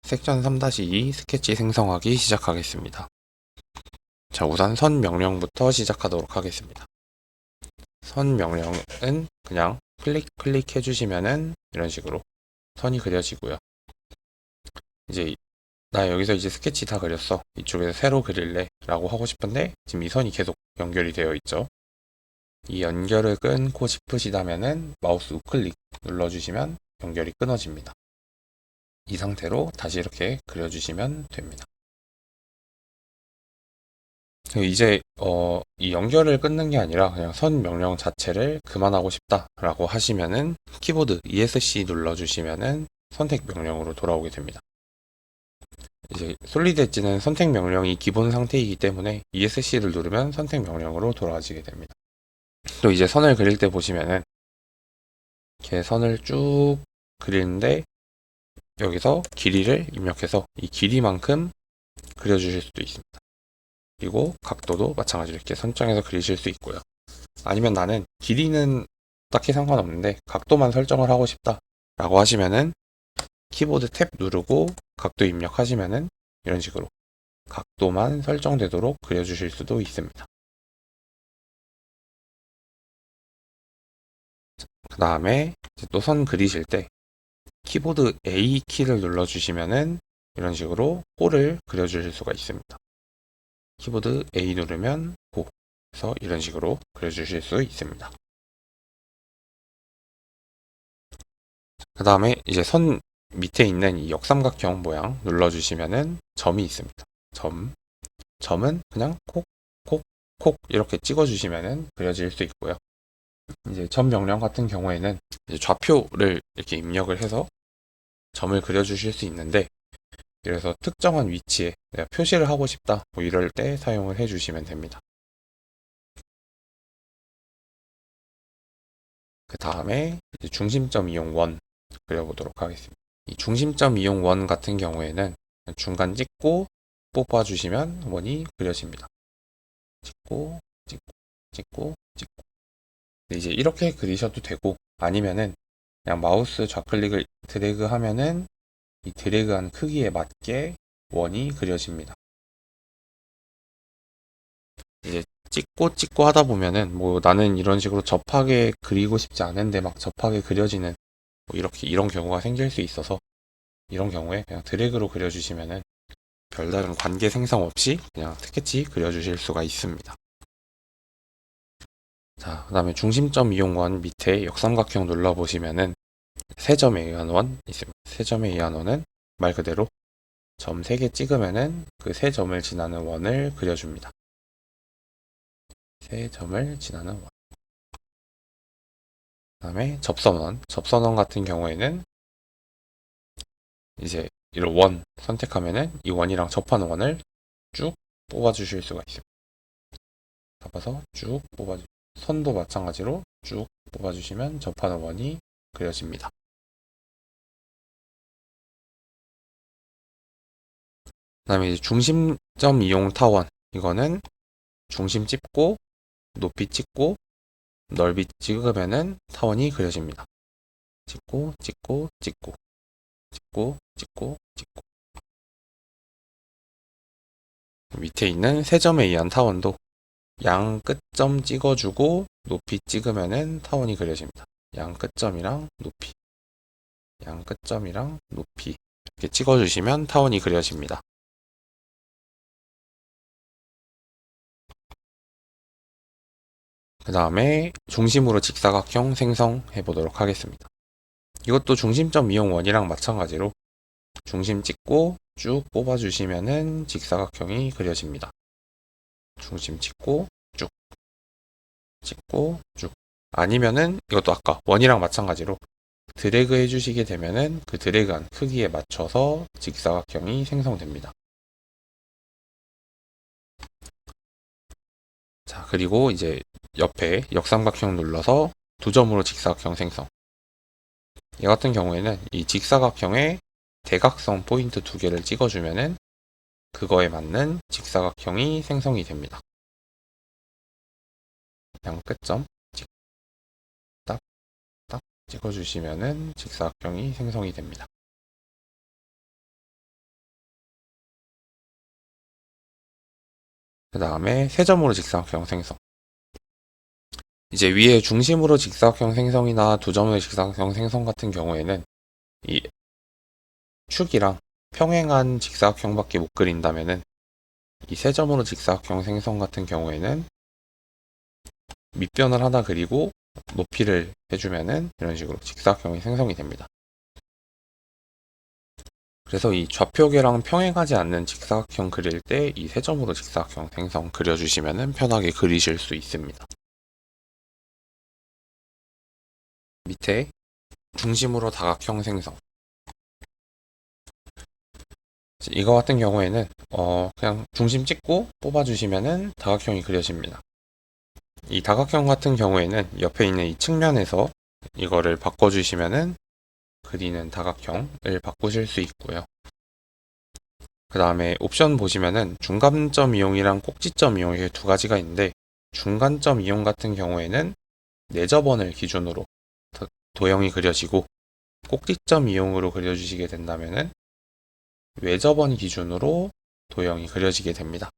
섹션 3-2 스케치 생성하기 시작하겠습니다. 자, 우선 선 명령부터 시작하도록 하겠습니다. 선 명령은 그냥 클릭 해주시면은 이런 식으로 선이 그려지고요. 이제 나 여기서 이제 스케치 다 그렸어. 이쪽에서 새로 그릴래 라고 하고 싶은데 지금 이 선이 계속 연결이 되어 있죠. 이 연결을 끊고 싶으시다면은 마우스 우클릭 눌러주시면 연결이 끊어집니다. 이 상태로 다시 이렇게 그려주시면 됩니다. 이제 이 연결을 끊는 게 아니라 그냥 선 명령 자체를 그만하고 싶다라고 하시면은 키보드 ESC 눌러주시면은 선택 명령으로 돌아오게 됩니다. 이제 솔리드 엣지는 선택 명령이 기본 상태이기 때문에 ESC를 누르면 선택 명령으로 돌아가지게 됩니다. 또 이제 선을 그릴 때 보시면은 이렇게 선을 쭉 그리는데 여기서 길이를 입력해서 이 길이만큼 그려주실 수도 있습니다. 그리고 각도도 마찬가지로 이렇게 선정해서 그리실 수 있고요. 아니면 나는 길이는 딱히 상관없는데 각도만 설정을 하고 싶다 라고 하시면은 키보드 탭 누르고 각도 입력하시면은 이런 식으로 각도만 설정되도록 그려주실 수도 있습니다. 그 다음에 또 선 그리실 때 키보드 A 키를 눌러주시면은 이런 식으로 호를 그려주실 수가 있습니다. 키보드 A 누르면 호, 그래서 이런 식으로 그려주실 수 있습니다. 그 다음에 이제 선 밑에 있는 이 역삼각형 모양 눌러주시면은 점이 있습니다. 점은 그냥 콕 이렇게 찍어주시면은 그려질 수 있고요. 이제 점 명령 같은 경우에는 이제 좌표를 이렇게 입력을 해서 점을 그려주실 수 있는데, 그래서 특정한 위치에 내가 표시를 하고 싶다 뭐 이럴 때 사용을 해주시면 됩니다. 그 다음에 중심점 이용 원 그려보도록 하겠습니다. 이 중심점 이용 원 같은 경우에는 중간 찍고 뽑아주시면 원이 그려집니다. 찍고 이제 이렇게 그리셔도 되고, 아니면은 그냥 마우스 좌클릭을 드래그 하면은 이 드래그한 크기에 맞게 원이 그려집니다. 이제 찍고 하다 보면은 뭐 나는 이런 식으로 접하게 그리고 싶지 않은데 막 접하게 그려지는 뭐 이런 경우가 생길 수 있어서, 이런 경우에 그냥 드래그로 그려주시면은 별다른 관계 생성 없이 그냥 스케치 그려주실 수가 있습니다. 자, 그 다음에 중심점 이용원 밑에 역삼각형 눌러보시면은 세 점에 의한 원 있습니다. 세 점에 의한 원은 말 그대로 점 3개 찍으면은 그 세 점을 지나는 원을 그려줍니다. 세 점을 지나는 원. 그 다음에 접선원 같은 경우에는 이제 이런 원 선택하면은 이 원이랑 접하는 원을 쭉 뽑아주실 수가 있습니다. 잡아서 쭉 뽑아주. 선도 마찬가지로 쭉 뽑아주시면 접하는 원이 그려집니다. 그 다음에 이제 중심점 이용 타원, 이거는 중심 찍고 높이 찍고 넓이 찍으면은 타원이 그려집니다. 찍고 밑에 있는 세 점에 의한 타원도 양 끝점 찍어주고 높이 찍으면은 타원이 그려집니다. 양 끝점이랑 높이 이렇게 찍어주시면 타원이 그려집니다. 그 다음에 중심으로 직사각형 생성해 보도록 하겠습니다. 이것도 중심점 이용 원이랑 마찬가지로 중심 찍고 쭉 뽑아주시면은 직사각형이 그려집니다. 중심 찍고 쭉. 아니면은 이것도 아까 원이랑 마찬가지로 드래그 해주시게 되면은 그 드래그한 크기에 맞춰서 직사각형이 생성됩니다. 자, 그리고 이제 옆에 역삼각형 눌러서 두 점으로 직사각형 생성. 이 같은 경우에는 이 직사각형에 대각선 포인트 2개를 찍어주면은 그거에 맞는 직사각형이 생성이 됩니다. 양 끝점 딱 찍어주시면은 직사각형이 생성이 됩니다. 그 다음에 세 점으로 직사각형 생성. 이제 위에 중심으로 직사각형 생성이나 두 점으로 직사각형 생성 같은 경우에는 이 축이랑 평행한 직사각형밖에 못 그린다면은 이 세 점으로 직사각형 생성 같은 경우에는 밑변을 하나 그리고 높이를 해주면은 이런 식으로 직사각형이 생성이 됩니다. 그래서 이 좌표계랑 평행하지 않는 직사각형 그릴 때 이 세 점으로 직사각형 생성 그려주시면은 편하게 그리실 수 있습니다. 밑에 중심으로 다각형 생성. 이거 같은 경우에는 그냥 중심 찍고 뽑아주시면은 다각형이 그려집니다. 이 다각형 같은 경우에는 옆에 있는 이 측면에서 이거를 바꿔주시면은 그리는 다각형을 바꾸실 수 있고요. 그 다음에 옵션 보시면은 중간점 이용이랑 꼭지점 이용 이렇게 두 가지가 있는데, 중간점 이용 같은 경우에는 내접원을 기준으로 도형이 그려지고, 꼭지점 이용으로 그려주시게 된다면은 외접원 기준으로 도형이 그려지게 됩니다.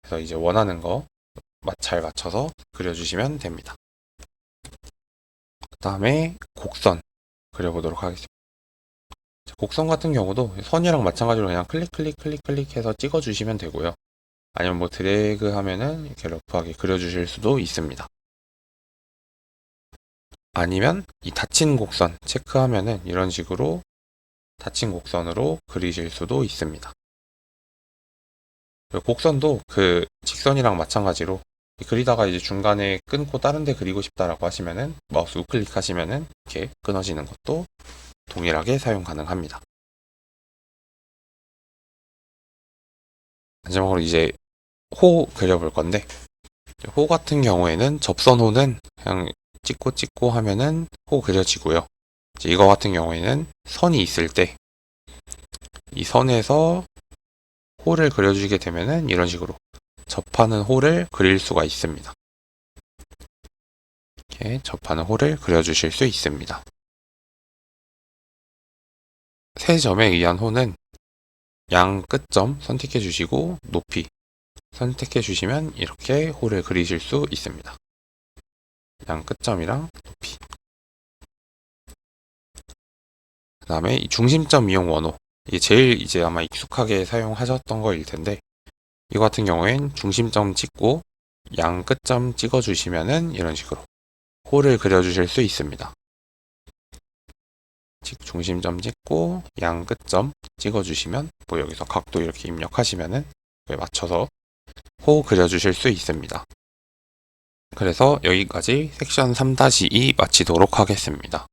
그래서 이제 원하는 거 잘 맞춰서 그려주시면 됩니다. 그 다음에 곡선 그려보도록 하겠습니다. 곡선 같은 경우도 선이랑 마찬가지로 그냥 클릭해서 찍어주시면 되고요. 아니면 뭐 드래그 하면은 이렇게 러프하게 그려주실 수도 있습니다. 아니면 이 닫힌 곡선 체크하면은 이런 식으로 닫힌 곡선으로 그리실 수도 있습니다. 곡선도 그 직선이랑 마찬가지로 그리다가 이제 중간에 끊고 다른 데 그리고 싶다라고 하시면은 마우스 우클릭 하시면은 이렇게 끊어지는 것도 동일하게 사용 가능합니다. 마지막으로 이제 호 그려볼 건데, 호 같은 경우에는 접선호는 그냥 찍고 하면은 호 그려지고요. 이제 이거 같은 경우에는 선이 있을 때 이 선에서 호를 그려주게 되면은 이런 식으로 접하는 호를 그릴 수가 있습니다. 이렇게 접하는 호를 그려주실 수 있습니다. 세 점에 의한 호는 양 끝점 선택해 주시고 높이 선택해 주시면 이렇게 호를 그리실 수 있습니다. 양 끝점이랑 높이. 그 다음에 이 중심점 이용 원호. 이게 제일 이제 아마 익숙하게 사용하셨던 거일 텐데, 이거 같은 경우엔 중심점 찍고 양 끝점 찍어 주시면은 이런 식으로 호를 그려 주실 수 있습니다. 중심점 찍고 양 끝점 찍어 주시면 뭐 여기서 각도 이렇게 입력하시면은 맞춰서 호 그려 주실 수 있습니다. 그래서 여기까지 섹션 3-2 마치도록 하겠습니다.